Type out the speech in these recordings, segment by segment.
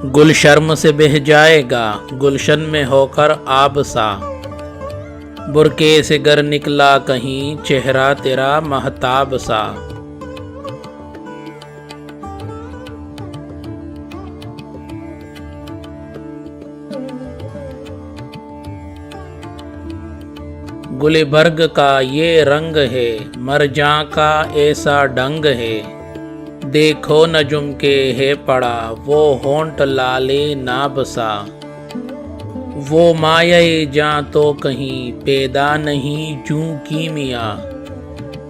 گل شرم سے بہہ جائے گا گلشن میں ہو کر آب سا، برقعے سے گر نکلا کہیں چہرہ تیرا مہتاب سا۔ گل برگ کا یہ رنگ ہے مرجاں کا ایسا ڈنگ ہے، دیکھو نجم کے ہے پڑا وہ ہونٹ لالے ناب سا، وہ مایہ جاں تو کہیں پیدا نہیں جوں کیمیا،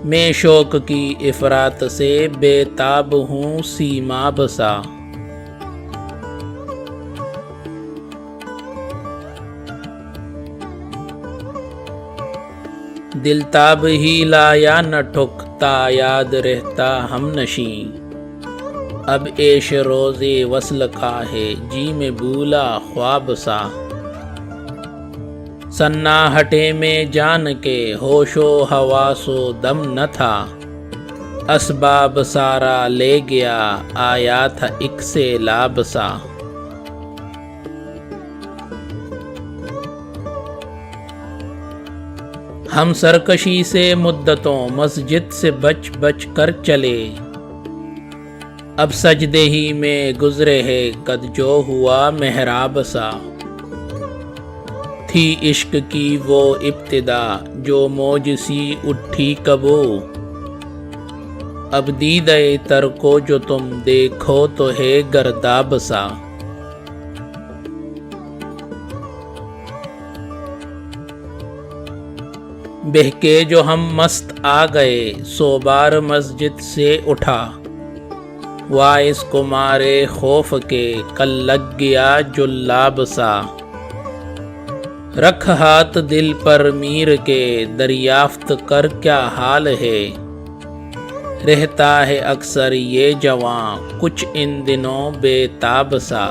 میں شوق کی افراط سے بے تاب ہوں سیماب سا۔ دل تاب ہی لایا نہ ٹھکتا یاد رہتا ہم نشیں، اب عیش روز وصل کا ہے جی میں بھولا خواب سا، سناہٹے میں جان کے ہوش و حواس و دم نہ تھا، اسباب سارا لے گیا آیا تھا ایک سیلاب سا۔ ہم سرکشی سے مدتوں مسجد سے بچ بچ کر چلے، اب سجدے ہی میں گزرے ہے قد جو ہوا محراب سا، تھی عشق کی وہ ابتدا جو موج سی اٹھی کبو، اب دیدہ تر کو جو تم دیکھو تو ہے گرداب سا۔ بہکے جو ہم مست آ گئے سو بار مسجد سے اٹھا، واعظ کو مارے خوف کے کل لگ گیا جلاب سا، رکھ ہاتھ دل پر میر کے دریافت کر کیا حال ہے، رہتا ہے اکثر یہ جواں کچھ ان دنوں بے تاب سا۔